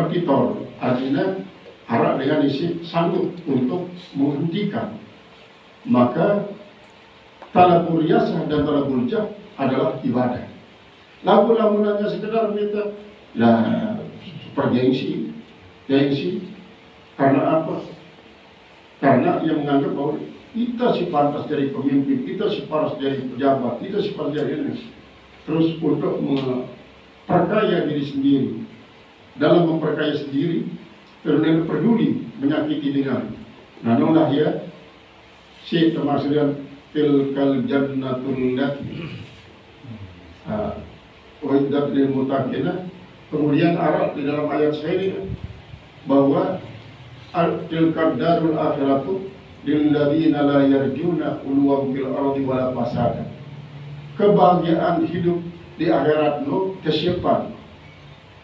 kompetitor, artinya harap dengan isi sanggup untuk menghentikan. Maka talabul riyasah dan talabul jah adalah ibadah. Lagu-lagu hanya sekedar minta lah super gengsi. Karena apa? Karena yang menganggap bahwa kita si pantas jadi pemimpin, kita si pantas jadi pejabat, kita si pantas jadi ini. Terus untuk memperkaya diri sendiri. Dalam memperkaya sendiri, terus peduli menyakiti dengan. Nah, itulah ya si termasuk tilkal jannatul lati uiddat lil muttaqina. Kemudian Arab di dalam ayat saya ini bahwa tilkal darul akhiratu lil ladzina la yarjuna uluwan fil ardi wala fasada. Kebahagiaan hidup di akhirat itu kesiapan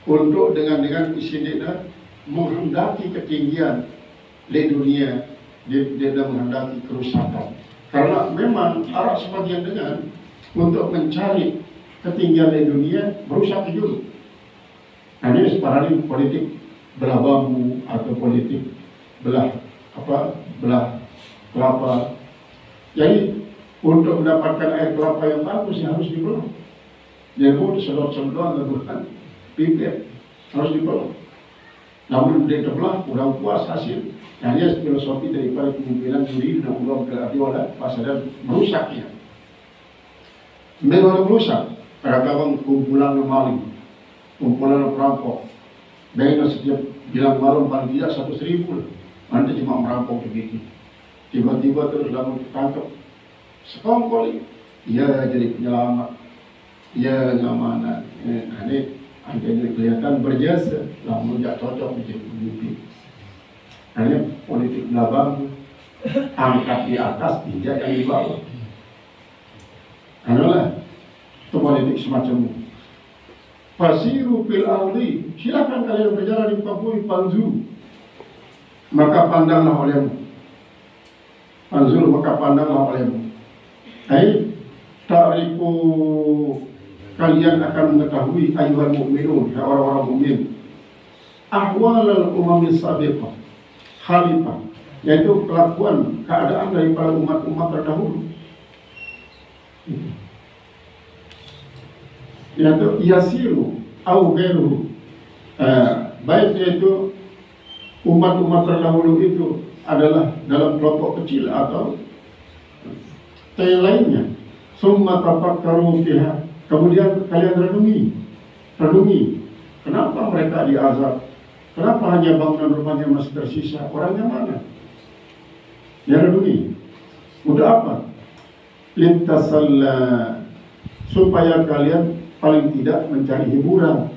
untuk dengan isinya menghendaki ketinggian di dunia, dia menghendaki kerusakan. Karena memang Arab sebagian dengan untuk mencari ketinggian di dunia berusaha dulu. Nah, ini paradigma politik belah bambu atau politik belah kelapa. Jadi untuk mendapatkan air kelapa yang bagus yang harus dibelah. Dia mau disedot-sedot bukan pipet, harus dibelah. Namun dia terbelah kurang puas hasil. Nah, ini filosofi daripada kemungkinan juri dan ulama keadilan pasal merusaknya. Memang merusak. Kadang-kadang kumpulan maling, kumpulan perampok. Baiklah setiap bilang malam paling tidak 100.000. Nanti cuma merampok begitu. Tiba-tiba terus lalu ditangkap. Sekongkol, ia jadi penyelamat. Ia ngamanan. Ini akhirnya kelihatan berjasa. Namun tidak cocok menjadi pemimpin. Hanya politik belakang, angkat di atas, tidak yang di bawah. Adalah itu politik semacam itu. Fasiru fil ardi, silakan kalian berjalan di muka bumi, panzuru, maka pandanglah olehmu. Panzuru, maka pandanglah olehmu. Hai, ta'rifu, kalian akan mengetahui ayuhal mu'minun, orang-orang mukmin, ahwalal umami sabiqah, khalifah, yaitu kelakuan keadaan daripada umat-umat terdahulu. Yaitu yasiru au ghairuhu, baik yaitu umat-umat terdahulu itu adalah dalam kelompok kecil atau lainnya. Summa tafakkaru fiha, kemudian kalian renungi kenapa mereka diazab, kenapa hanya bangunan rumahnya masih tersisa, orangnya mana? Ya renungi. Untuk apa? Lintasalla, supaya kalian paling tidak mencari hiburan,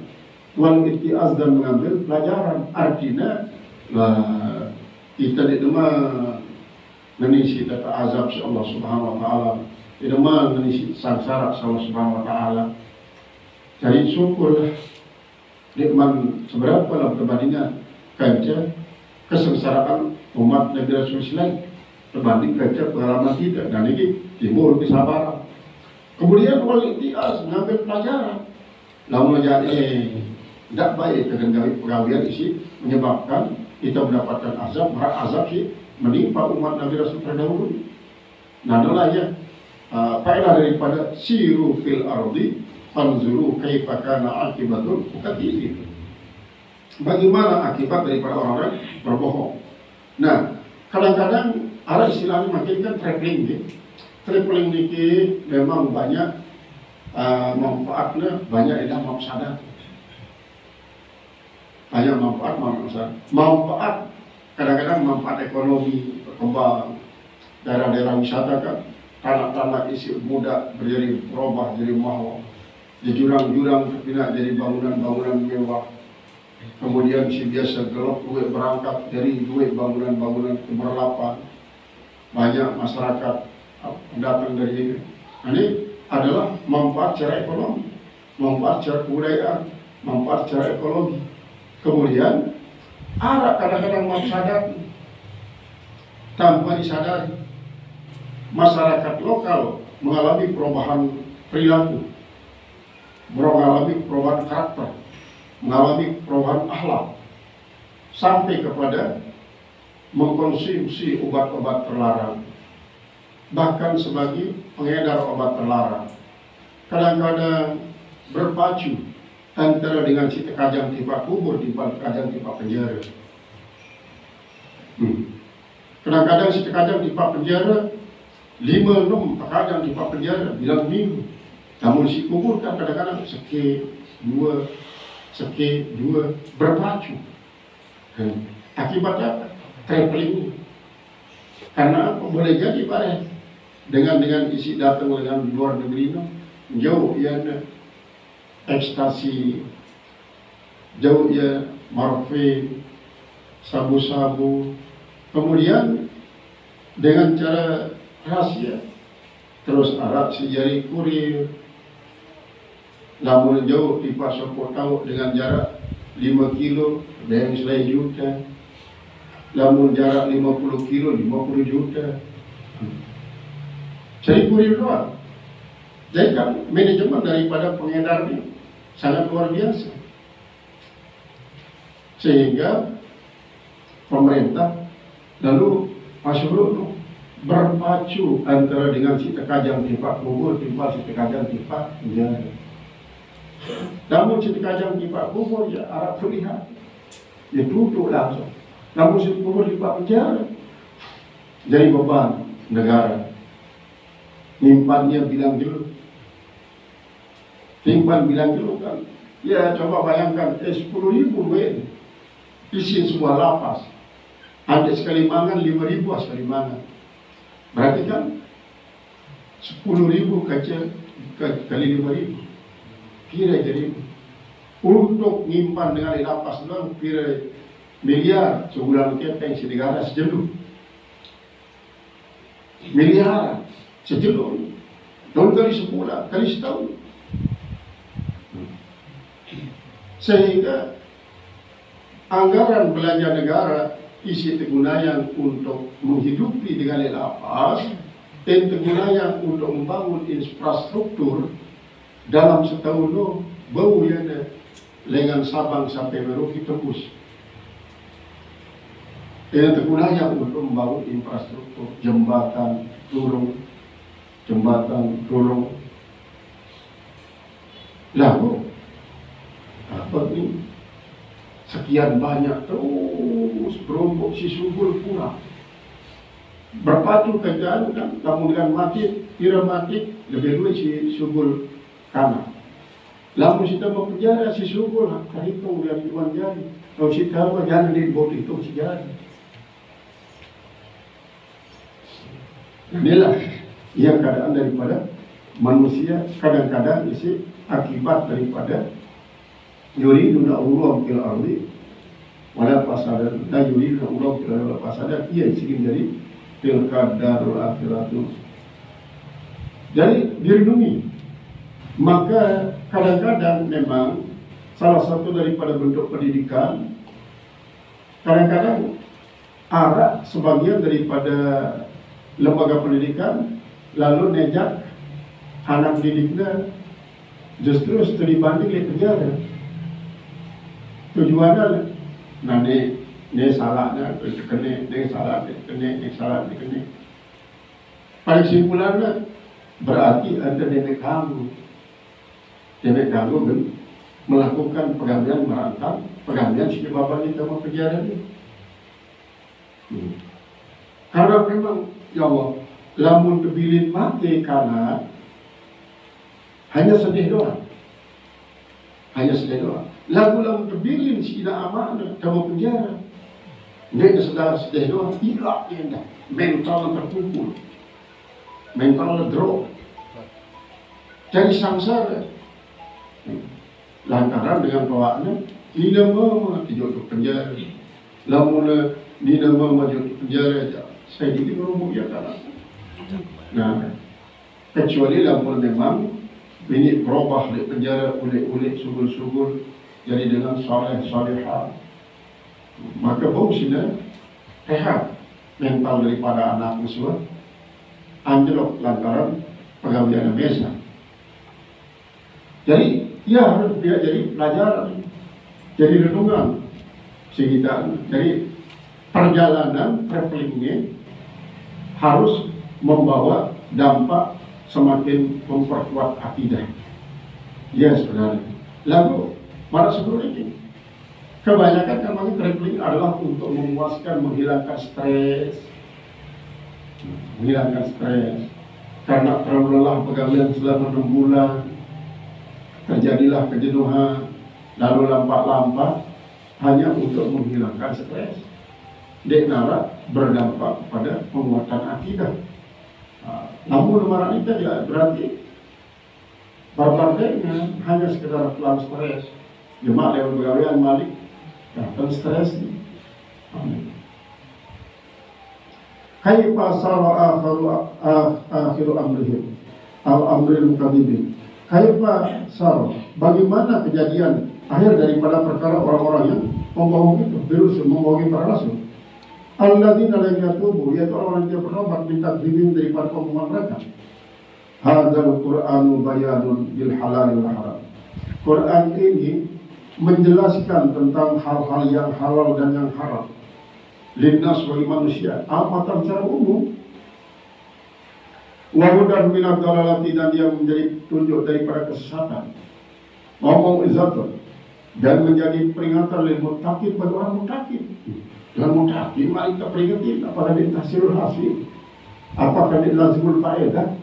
wal ittiaz, dan mengambil pelajaran. Artinya kita tidak menisi data azab si Allah Subhanahu wa taala, tidak menisi sangsara si Allah Subhanahu wa taala. Jadi syukurlah nikmat seberapa dalam perbandingan kaca kesengsaraan umat Nabi Rasulullah berbanding kaca pengalaman kita. Dan ini timur kesabaran. Kemudian wal ittiaz, mengambil pelajaran. Namun jadi tidak baik dengan pegawaian isi menyebabkan kita mendapatkan azab, azab sih menimpa umat Nabi Rasul terdahulu. Nah, itulah ya faedah daripada siru fil ardi fanzuru kaifa kana akibatul mukadzimin. Bagaimana akibat daripada orang-orang berbohong. Nah, kadang-kadang ada istilahnya makin kan traveling gitu. Traveling ini memang banyak manfaatnya, banyak tidak mafsadat. Banyak manfaat kadang-kadang manfaat ekonomi berkembang, daerah-daerah wisata kan, tanah-tanah isi muda menjadi berubah jadi mahal, di jurang-jurang terpindah jadi bangunan-bangunan mewah. Kemudian si biasa gelap duit berangkat dari duit bangunan-bangunan keberlapan, banyak masyarakat datang dari ini. Ini adalah manfaat secara ekonomi, manfaat secara kebudayaan, manfaat secara ekologi. Kemudian ada kadang-kadang mafsadat tanpa disadari. Masyarakat lokal mengalami perubahan perilaku, mengalami perubahan karakter, mengalami perubahan akhlak. sampai kepada mengkonsumsi obat-obat terlarang, bahkan sebagai pengedar obat terlarang. Kadang-kadang berpacu antara dengan si tekajang tipa kubur di tekajang tipa penjara. Kadang-kadang si tekajang tipa penjara 5-6 tekajang tipa penjara bilang minggu. Namun si kubur kan kadang-kadang seke dua berpacu. Akibatnya apa? Traveling. Karena apa? Boleh jadi Pak dengan isi datang dengan luar negeri jauh ya ekstasi, jauh ya morfin, sabu-sabu, kemudian dengan cara rahasia terus arak sejari kurir, namun jauh di pasar tahu dengan jarak 5 kilo ada yang selai juta, namun jarak 50 kilo 50 juta. Jadi kurir doang. Jadi kan manajemen daripada pengedar ini sangat luar biasa. Sehingga pemerintah lalu masyarakat berpacu antara dengan si tekajang tipa kubur timbal si tekajang tipa penjara. Namun si tekajang tipa kubur ya arah terlihat, dia duduk langsung. Namun si kubur tipa penjara jadi beban negara. Nyimpannya bilang dulu, simpan bilang dulu kan. Ya coba bayangkan 10.000 WN isi semua lapas. Ada sekali mangan 5.000 sekali mangan. Berarti kan 10.000 kali 5.000 kira jadi untuk nyimpan dengan di lapas doang kira miliar sebulan kepeng si negara sejenuh miliar sejenuh non kali sebulan kali setahun, sehingga anggaran belanja negara isi digunakan untuk menghidupi dengan lapas dan digunakan untuk membangun infrastruktur dalam setahun lo bau ya dengan Sabang sampai Merauke tembus. Dan digunakan untuk membangun infrastruktur jembatan turun. Lalu apa ini? Sekian banyak terus berombok si subul pula berpacu kerjaan kan, namun dengan mati kira mati lebih dulu si subul kanan. Lalu kita mau penjara si subul hitung dari tuan jari. Kalau si tahu jangan dibuat itu si jari. Inilah yang keadaan daripada manusia kadang-kadang isi akibat daripada yuriduna Allah fil ardi wala fasadan, la yuriduna Allah fil ardi wala fasadan, ia isikin dari tilka darul akhiratu. Jadi dilindungi. Maka kadang-kadang memang salah satu daripada bentuk pendidikan, kadang-kadang arah sebagian daripada lembaga pendidikan lalu nejak anak didiknya justru studi banding di penjara. Tujuannya nanti ini salahnya dikene, ini salah dikene, ini salah dikene. Pada kesimpulannya berarti ada demek ganggu kan melakukan pegawaian merantau, pegawaian si bapak ini sama penjara ini. Karena memang ya Allah, lamun kebilin mati karena hanya sedih doang. Lagu-lagu kebilin si tidak amanah kamu penjara. Dia sedang sedih doang, tidak indah. Mental terpukul, mental drop, jadi sangsara. Lantaran dengan bawaannya tidak mau dijodoh penjara. Lamun tidak mau masuk penjara, saya jadi ngomong ya kan. Nah, kecuali lamun memang ini berubah di penjara ulik-ulik subul-subul jadi dengan saleh-salehah, maka bau sini sehat mental daripada anak musuh anjlok lantaran pegawaian biasa. Jadi ya harus dia jadi pelajaran, jadi renungan Jadi perjalanan travelingnya harus membawa dampak semakin memperkuat akidah. Ya sebenarnya. Lalu para sebelum ini kebanyakan memang traveling adalah untuk memuaskan, menghilangkan stres. Karena terlalu lelah pegawaian selama 6 bulan, terjadilah kejenuhan, lalu lampak-lampak hanya untuk menghilangkan stres. Dek nara berdampak pada penguatan akidah. Namun marah itu tidak berarti barbardenya hanya sekedar pelan stres. Jemaah lewat pegawaian malik datang stres. Kaifa sara akhiru amrihim al-amril mukadzibin. Kaifa sara, bagaimana kejadian akhir daripada perkara orang-orang yang membohongi itu, berusaha membohongi para rasul. Alladzina lam yatubu, yaitu orang yang bertobat min takdzibin daripada pembohongan mereka. Hadzal Qur'anu bayanun bil halal wal haram. Quran ini menjelaskan tentang hal-hal yang halal dan yang haram. Linnas bagi manusia, amatan secara umum. Wa hudan minad dalalati, dan dia menjadi tunjuk daripada kesesatan. Ngomong izatun, dan menjadi peringatan lil muttaqin, bagi orang muttaqin. Dengan muttaqin mari kita peringatin apakah di tahsilul hasil, apakah di lazimul faedah.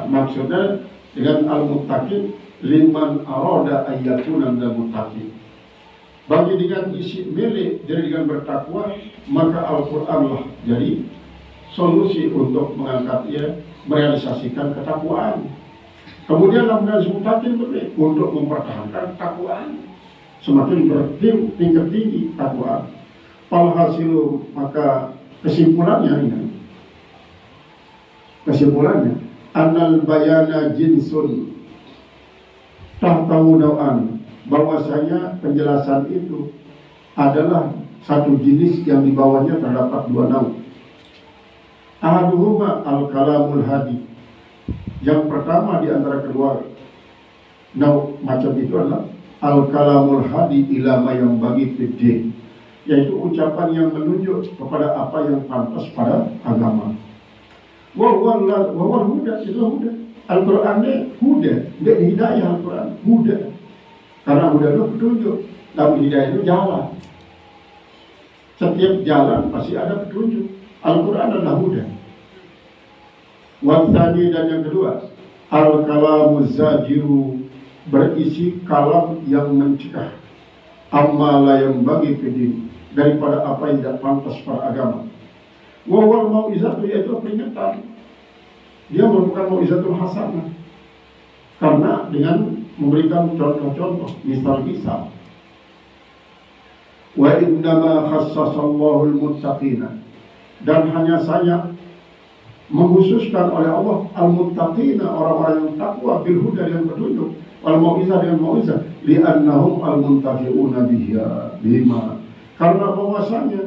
Maksudnya dengan al-muttaqin liman arada ayyakuna minal muttaqin. Bagi dengan isi milik, jadi dengan bertakwa, maka Al-Quranlah jadi solusi untuk mengangkat ia, merealisasikan ketakwaan. Kemudian namanya mutakin untuk mempertahankan takwaan, semakin bertingkat tinggi takwaan. Palhasilu, maka kesimpulannya annal bayana jinsun tahtahu naw'an, bahwasanya penjelasan itu adalah satu jenis yang di bawahnya terdapat 2 nau. Ahaduhuma al-kalamul hadi. Yang pertama di antara kedua nau macam itu adalah al-kalamul hadi ila ma yang bagi fiddin, yaitu ucapan yang menunjuk kepada apa yang pantas pada agama. Wa huda, itu huda. Al-Quran ini huda, tidak hidayah. Al-Quran huda. Karena huda itu petunjuk, namun hidayah itu jalan. Setiap jalan pasti ada petunjuk. Al-Quran adalah huda. Wasani, dan yang kedua, al-kalamu zajiru, berisi kalam yang mencegah, amma la yang bagi fidin, daripada apa yang tidak pantas pada agama. Wawal mau'izatu, yaitu peringatan. Dia merupakan mau'izatul hasanah, karena dengan memberikan contoh-contoh, misal-misal. Wa innama khassasallahu al-muttaqina, dan hanya saja mengkhususkan oleh Allah al-muttaqina, orang-orang yang takwa, bil huda, dengan petunjuk, wal mau'izah, dengan mau'izah, li'annahum al-muntafi'una bihima, karena bahwasanya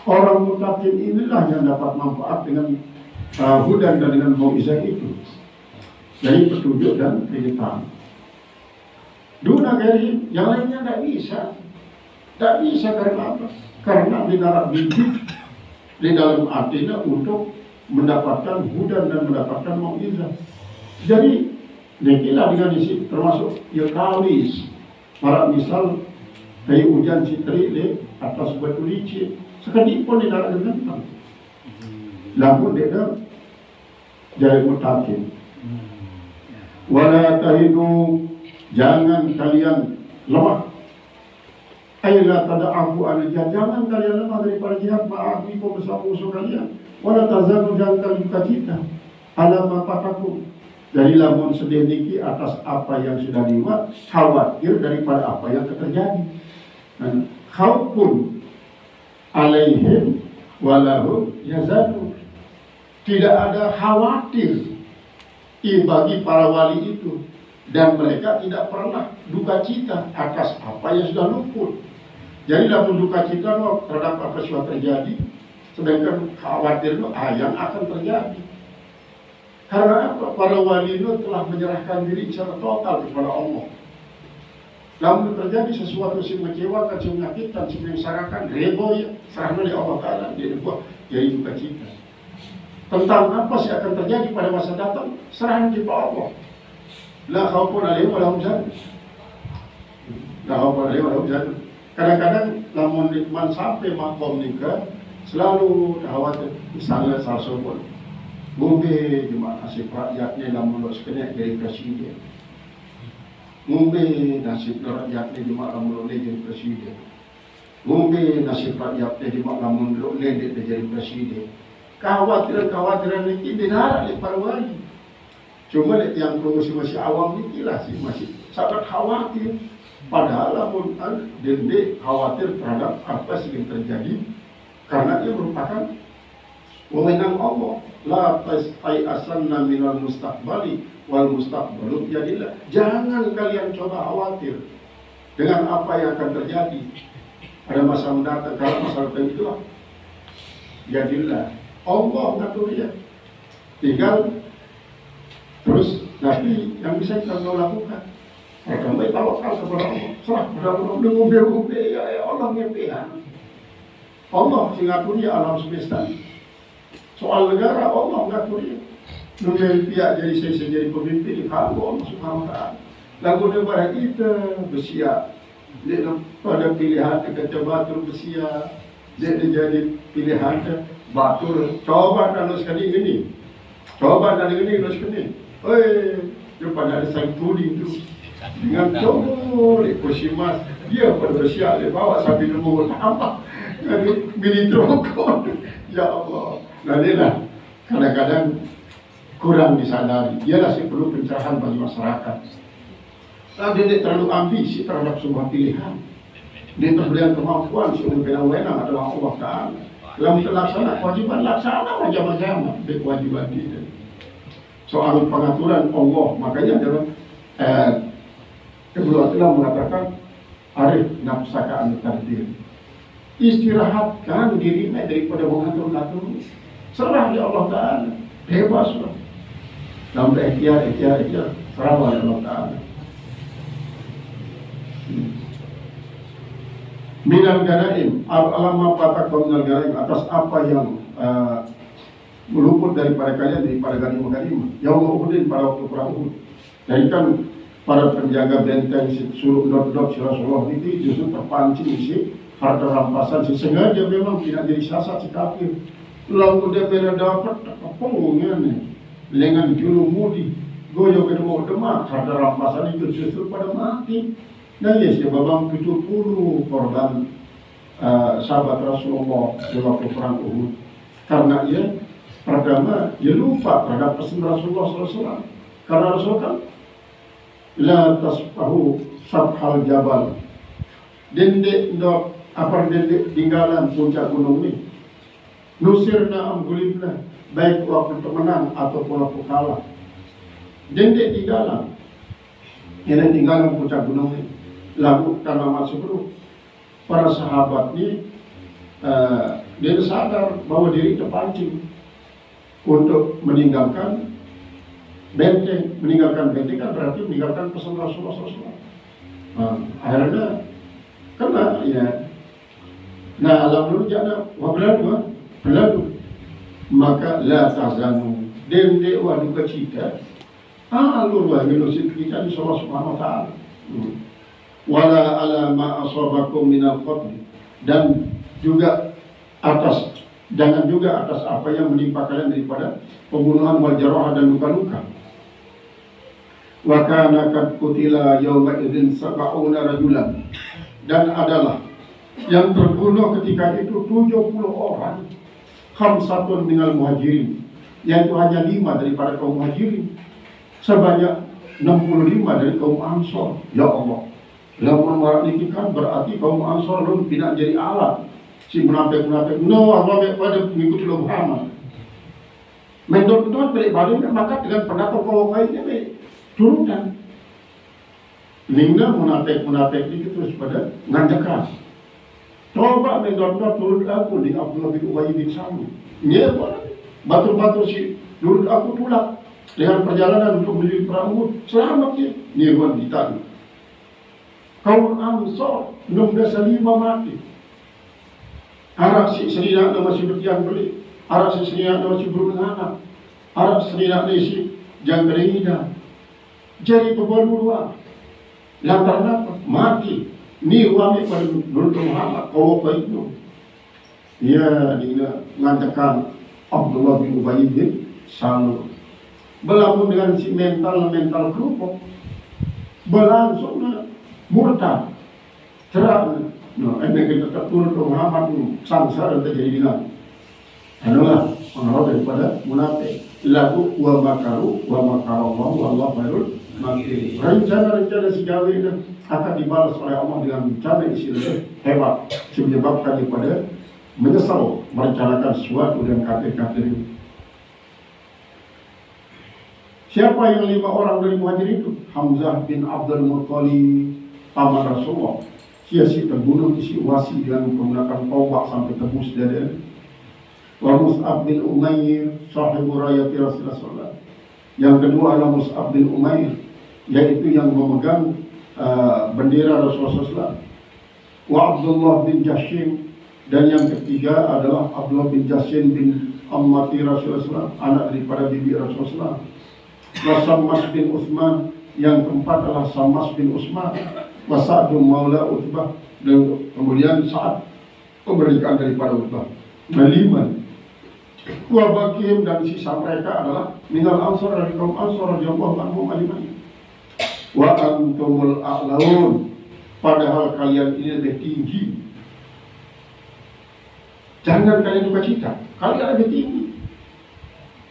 orang muttaqin inilah yang dapat manfaat dengan hudan dan dengan mau'izah itu, jadi petunjuk dan peringatan. Duna gari, yang lainnya tidak bisa. Tidak bisa karena apa? Karena dinarak bibit di dalam artinya untuk mendapatkan hudan dan mendapatkan mau'izah. Jadi nekilah dengan isi termasuk ya kalis. Para misal kayak hujan citri le atas batu licin, sekali pun dinarak dengan lamun dia jadi mutakin. Wala tahinu, jangan kalian lemah. Ayolah tada'afu al-jihad, jangan kalian lemah daripada jihad ma'afikum bersama musuh kalian. Wala tazanu, jangan kalian duka cita ala ma'fatakum, dari lamun sedih niki atas apa yang sudah dibuat, khawatir daripada apa yang terjadi. Khawfun alaihim walahum yazanu, tidak ada khawatir bagi para wali itu, dan mereka tidak pernah duka cita atas apa yang sudah luput. Jadi dalam duka cita terhadap apa yang sudah terjadi, sedangkan khawatir itu yang akan terjadi. Karena apa? Para wali itu telah menyerahkan diri secara total kepada Allah. Lalu terjadi sesuatu yang mengecewakan, yang menyakitkan, yang menyengsarakan, rebo ya, serahkan oleh Allah Ta'ala, dia dibuat jadi duka cita. Tentang apa sih akan terjadi pada masa datang, serahkan kepada Allah. La khaufun alaihim wa lahum jannah. La khaufun alaihim wa lahum jannah. Kadang-kadang lamun nikmat sampai makom nikah, selalu khawatir, misalnya salah satu mungkin cuma nasib rakyatnya lamun lo sekena jadi presiden. Mungkin nasib rakyatnya cuma lamun lo jadi presiden. Mungkin nasib rakyatnya cuma lamun lo jadi presiden. Kekhawatiran ini benar oleh para wali. Cuma yang masih awam ini lah sih masih sangat khawatir. Padahal lamun dende khawatir terhadap apa yang terjadi karena ia merupakan wewenang Allah. La tas'asanna minal mustaqbali wal mustaqbalu yadillah. Jangan kalian coba khawatir dengan apa yang akan terjadi pada masa mendatang. Kalau masa mendatang itulah yadillah. Allah ngatur ya. Tinggal terus nanti yang bisa kita lakukan. Kami tawakal kepada Allah. Serah kepada Allah. Ngombe ya Allah ngepean. Allah sing ngatur ya alam semesta. Soal negara Allah ngatur ya. Nunggu pihak jadi saya jadi pemimpin kalau Allah Subhanahu wa taala. Lagu negara kita bersiap. Dia pada pilihan kita batur bersiap. Dia jadi pilihan batur. Coba kalau sekali ini. Coba kali ini terus sekali. Oi, depan ada sang tuding tu. Dengan cowok kursi mas, dia pada bersiap dia bawa sambil nunggu apa? Bini rokok. Ya Allah. Nah inilah kadang-kadang kurang disadari. Dialah sih perlu pencerahan bagi masyarakat. Nah, dia terlalu ambisi terhadap sebuah pilihan. Dia terbelian kemampuan sehingga wenang adalah Allah Ta'ala. Dalam terlaksana kewajiban laksana macam-macam kewajiban kita. Soal pengaturan Allah, makanya dalam kedua telah mengatakan arif nafsaka an takdir. Istirahatkan dirinya daripada mengatur-ngatur. Serah di Allah Ta'ala. Bebas lah. Dalam ikhtiar. Serah di Allah Ta'ala. Minal ganaim. Al-alama patakwa minal ganaim. Atas apa yang meluput daripada kalian daripada ganimah-ganimah. Yaum Uhudin pada waktu perang Uhud. Jadi kan para penjaga benteng suruh dot-dot si Rasulullah itu justru terpancing si harta rampasan si sengaja memang tidak jadi sasat si kafir. Lalu dia bila dapat kepungnya nih lengan juru mudi goyo ke mau demak harta rampasan itu justru pada mati. Nah yes ya babang 70 korban sahabat Rasulullah di waktu perang Uhud karena ia pertama dia lupa terhadap pesan Rasulullah SAW. Karena Rasul kan la tasfahu sabhal jabal. Dendek ndok apa dendek tinggalan puncak gunung ini. Nusirna amgulibna baik waktu menang ataupun waktu kalah. Dendek tinggalan. Ini tinggalan puncak gunung ini. Lalu karena masuk dulu para sahabat ini dia sadar bahwa diri terpancing untuk meninggalkan benteng. Meninggalkan benteng kan berarti meninggalkan pesan Rasulullah SAW. Akhirnya kena ya. Nah lalu jana berlalu maka la tahzanu dende wa duka cita alur wa minusit kita di Allah Subhanahu wa taala. Wala ala ma asabakum minal qatl, dan juga jangan juga atas apa yang menimpa kalian daripada pembunuhan wal jarah dan luka-luka. Wa kana qad qutila yawma idzin sab'una rajulan, dan adalah yang terbunuh ketika itu 70 orang. Khamsatun minal muhajirin, yaitu hanya 5 daripada kaum muhajirin, sebanyak 65 dari kaum Ansor. Ya Allah, lamun meratikan berarti kaum Ansor belum tidak jadi alat si munafik-munafik. No, Allah pada mengikuti Muhammad. Menurut balik balik maka dengan pendapat kaum lainnya turunkan. Lingga munafik-munafik itu terus pada nganjakan. Coba menurut turun aku di Abdullah bin Ubay bin Salul. Ini batu-batu si turun aku pulang dengan perjalanan untuk menuju perang Uhud. Selamat ya. Ini buat ditanya. Kaum Ansor 16 mati. Arak si serina masih bertiang beli, arak si serina masih berulang, arak serina si jangan berida. Jadi pebuluan, lantar apa? Mati. Ni wami pada Nurul Muhammad kau itu. Ia dia mengatakan Abdullah bin Ubay bin Salul. Berlaku dengan si mental kerupuk, berlangsung murtad, cerak. No, kita tetap turun ke Muhammad samsara terjadi dengan adalah pengaruh daripada munafik. Lagu wa makaru wa makarallahu wallahu khairul makirin. Rencana-rencana si gawe itu akan dibalas oleh Allah dengan rencana istilah hebat, menyebabkan daripada menyesal merencanakan sesuatu dan kafir-kafir itu. Siapa yang 5 orang dari Muhajirin itu? Hamzah bin Abdul Muttalib, paman Rasulullah. Dia si terbunuh isi wasi dengan menggunakan tombak sampai tembus dada. Wa Mus'ab bin Umair, sahibu rayati Rasulullah. Yang kedua adalah Mus'ab bin Umair, yaitu yang memegang bendera Rasulullah. Wa Abdullah bin Jashim, dan yang ketiga adalah Abdullah bin Jashim bin Ammati Rasulullah, anak daripada bibi Rasulullah. Wa Sammas bin Utsman, yang keempat adalah Sammas bin Utsman. Wa Sa'd maula Utbah, dan kemudian Sa'ad pemberikan daripada Utbah. Kelima, wa baqihim, dan sisa mereka adalah minal ansor, dari kaum Ansor radhiyallahu anhum ajma'in. Wa antumul a'laun, padahal kalian ini lebih tinggi. Jangan kalian duka cita, kalian lebih tinggi.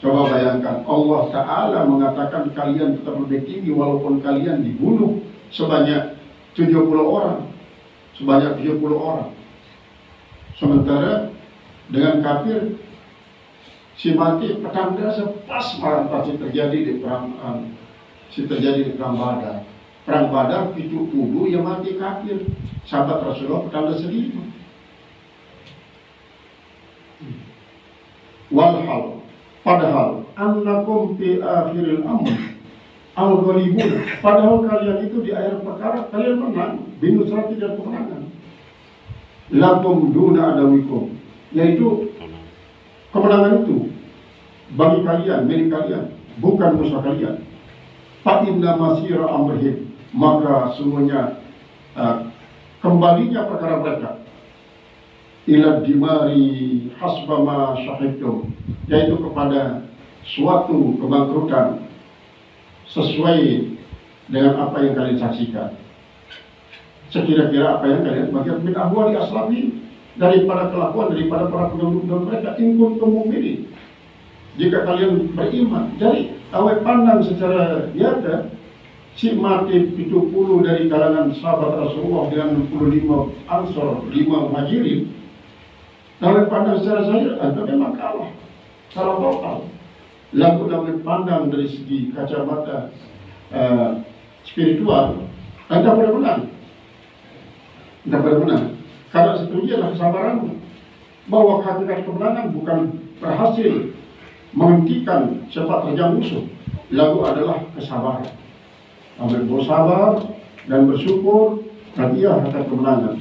Coba bayangkan, Allah Ta'ala mengatakan kalian tetap lebih tinggi walaupun kalian dibunuh sebanyak 70 orang. Sebanyak 70 orang. Sementara dengan kafir, si mati petanda sepas malam pasti terjadi di perang Badar. Perang Badar 70 yang mati kafir. Sahabat Rasulullah petanda 1.000. Walhal, padahal annakum fi akhiril amr al-ghalibun, padahal kalian itu di akhir perkara kalian menang, binusrati dan kemenangan. Lakum duna adawikum, yaitu kemenangan itu bagi kalian, milik kalian, bukan musuh kalian. Fa inna masira amrihim, maka semuanya kembalinya perkara mereka ila dimari hasbama syahidtum, yaitu kepada suatu kebangkrutan sesuai dengan apa yang kalian saksikan. Sekira-kira apa yang kalian bagian min ahwali aslafi, daripada kelakuan daripada para penduduk mereka, in kuntum mu'minin, jika kalian beriman. Jadi awal pandang secara nyata, si mati 70 dari kalangan sahabat Rasulullah dengan 65 Ansor, 5 Muhajirin. Kalau pandang secara zahir, Anda memang kalah secara total. Lalu pandang dari segi kacamata spiritual, Anda pada menang. Anda pada menang. Karena seterusnya adalah kesabaranmu, bahwa hakikat kemenangan bukan berhasil menghentikan sepak terjang musuh, lalu adalah kesabaran. Ambil bersabar dan bersyukur, nanti ya hakikat kemenangan.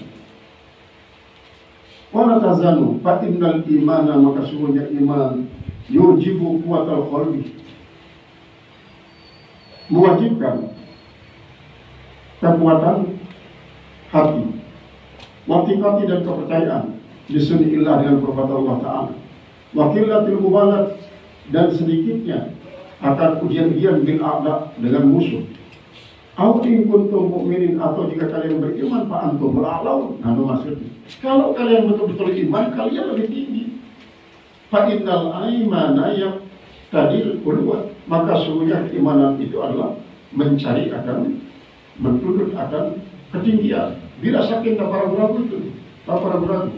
Wala tazanu fa innal imana, maka sungguhnya iman yujibu kuatal qalbi, mewajibkan kekuatan hati, watikati dan kepercayaan bisunillah, dengan perbuatan Allah Ta'ala, wakilatil mubalat, dan sedikitnya akan ujian-ujian bil a'da, dengan musuh. Au in kuntum mu'minin, atau jika kalian beriman fa antum a'laun. Nah, itu maksudnya, kalau kalian betul-betul iman, kalian lebih tinggi. Fa innal aimana yaqtadil quluwat, maka sungguhnya keimanan itu adalah mencari akan, menuntut akan ketinggian. Bila saking tak ragu-ragu itu, tak ragu-ragu.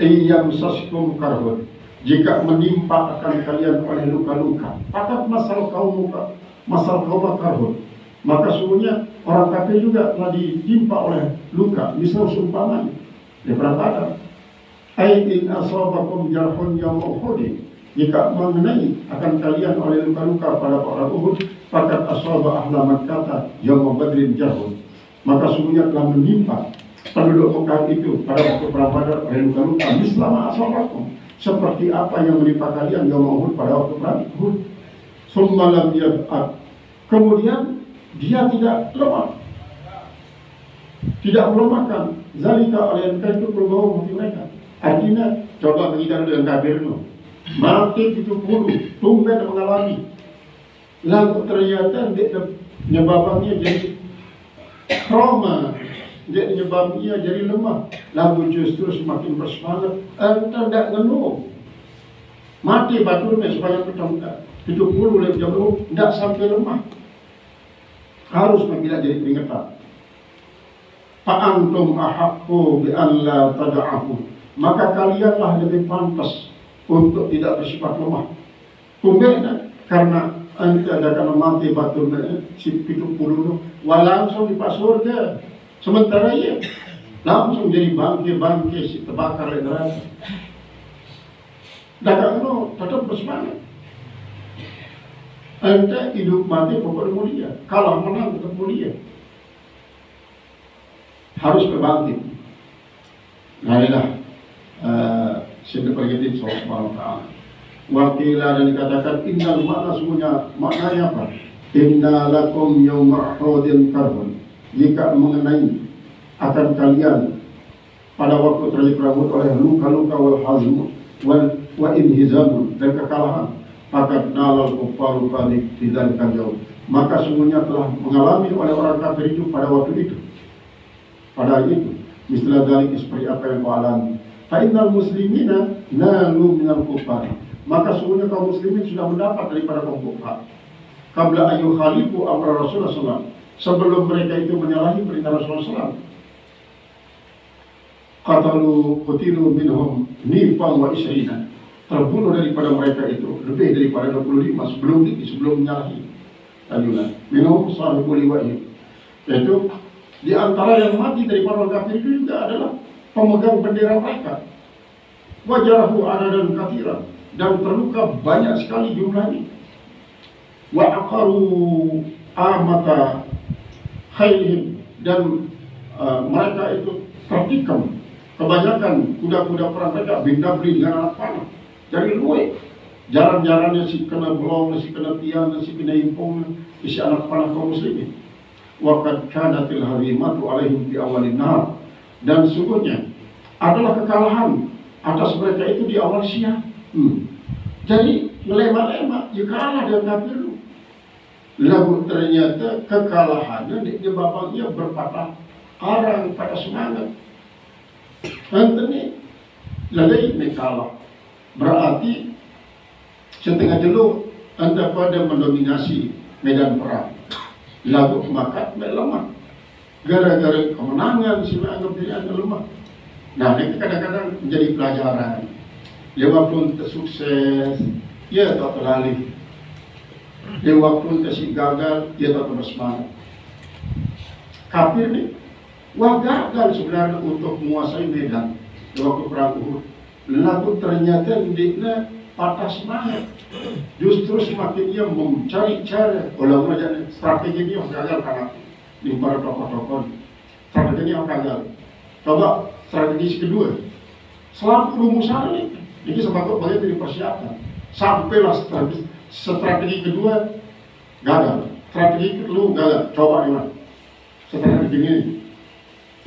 Iyam saskum karhun, jika menimpa akan kalian oleh luka-luka, fakat masal kaum karhun, maka sungguhnya orang kafir juga telah ditimpa oleh luka, misal seumpamanya di perang Badar. Ai in asabakum jarhun yawma Uhud, jika mengenai akan kalian oleh luka-luka pada orang Uhud, fakat asaba ahla Makkah yaum Badrin jahun, maka sungguhnya telah menimpa penduduk Mekah itu pada waktu perang Badar oleh luka-luka mislama asabakum, seperti apa yang menimpa kalian yaum Uhud pada waktu perang Uhud. Summa lam yab'ad, kemudian dia tidak lemah, tidak melemahkan. Zalika oleh itu berbawa hati mereka. Artinya, coba berbicara dengan kafir itu, mati 70, tumben mengalami. Lalu ternyata nyebabnya jadi trauma, jadi nyebabnya jadi lemah. Lalu justru semakin bersemangat. Anda tidak ngeluh. Mati baturnya supaya kita 70 lebih jauh, tidak sampai lemah. Harus bila jadi peringatan. Fa'antum ahaqqu bi an la tad'afu, maka kalianlah lebih pantas untuk tidak bersifat lemah. Tumben karena anda akan mati baturnya si 70 langsung di surga. Sementara ia langsung jadi bangke si terbakar oleh neraka. Dagang itu tetap bersemangat. Anda hidup mati pokoknya mulia, kalah menang tetap mulia. Harus berbangkit. Nah inilah sini pergitin Allah Subhanahu wa ta'ala. Wakilah dan dikatakan innal makna semuanya, maknanya apa? Inna lakum yawma uhudin karbun, jika mengenai akan kalian pada waktu terjadi perang oleh luka-luka wal hazm wa inhizamun, dan kekalahan, fakat nalal kuffaru falik didzalika jauh, maka sungguhnya telah mengalami oleh orang kafir itu pada waktu itu, pada hari itu, istilah dalik seperti apa yang kau alami. Fa'innal muslimina nalu minal kuffar, maka sungguhnya kaum muslimin sudah mendapat daripada kaum kufar. Qabla ayu khalifu amra Rasulullah SAW, sebelum mereka itu menyalahi perintah Rasulullah SAW. Qutilu minhum nifan wa isrina, terbunuh daripada mereka itu lebih daripada 25 sebelum menyalahi. Ajulah minhum sahibul liwa'i, yaitu di antara yang mati daripada orang kafir itu juga adalah pemegang bendera mereka. Wajarahu adadan katsiran, dan terluka banyak sekali jumlahnya. Wa aqaru amata khailihim, dan mereka itu tertikam kebanyakan kuda-kuda perang mereka benda-benda dengan anak panah. Jadi luwe jaran-jarannya si kena belong, si kena tiang, si kena impung, isi anak panah kaum muslimin. Waqad kanatil harimatu alaihim fi awalin nahar, dan sungguhnya adalah kekalahan atas mereka itu di awal siang. Jadi melema-lema, ya kalah dengan kafir. Lalu ternyata kekalahannya disebabkannya berpatah arang pada semangat. Nanti lalai ini kalah, berarti setengah dulu anda pada mendominasi medan perang, lalu maka melemah gara-gara kemenangan si menganggap diri anda lemah. Nah ini kadang-kadang menjadi pelajaran. Dia waktu sukses, ia tak terlalih. Dia waktu kasih gagal, dia tak bersemangat. Kafir ni, wah gagal sebenarnya untuk menguasai medan di waktu perang Uhud. Lalu ternyata dia patah semangat. Justru semakin dia mencari cara, ulama strategi dia gagal karena di para tokoh-tokoh. Strategi yang gagal. Coba strategi kedua, selama rumusan ini sebab bagian dari persiapan. Sampailah strategi kedua gagal, strategi kedua gagal. Coba ini, strategi ini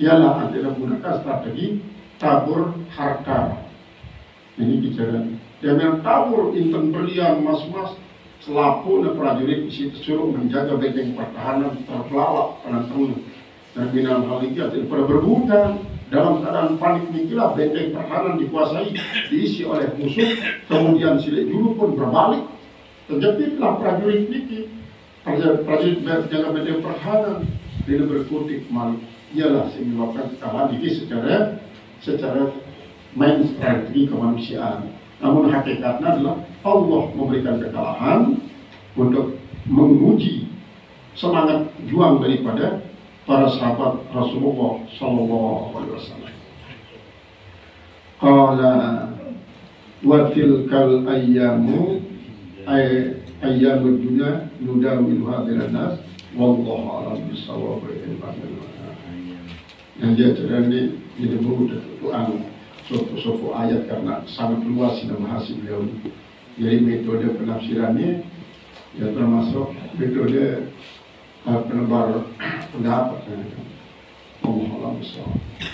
ialah adalah menggunakan strategi tabur harta. Ini bicara. Dia memang tabur inten berlian mas-mas selapu dan prajurit di situ suruh menjaga benteng pertahanan terpelawak penantangnya. Dan binaan hal ini pada berbuka dalam keadaan panik nikilah benteng pertahanan dikuasai, diisi oleh musuh. Kemudian silik dulu pun berbalik, terjepitlah prajurit niki, prajurit jaga benteng pertahanan, dia berkutik malik. Ialah menyebabkan kekalahan ini secara main strategi kemanusiaan. Namun hakikatnya adalah Allah memberikan kekalahan untuk menguji semangat juang daripada para sahabat Rasulullah Sallallahu Alaihi Wasallam. Qala wa tilkal ayyamu ayyamud dunya nudawiluha bainan nas wallahu a'lam bissawab. Yang dia cerani jadi mudah itu suatu ayat karena sangat luas dan mahasiswa beliau. Jadi metode penafsirannya ya termasuk metode penebar pendapat. Allah a'lam bissawab.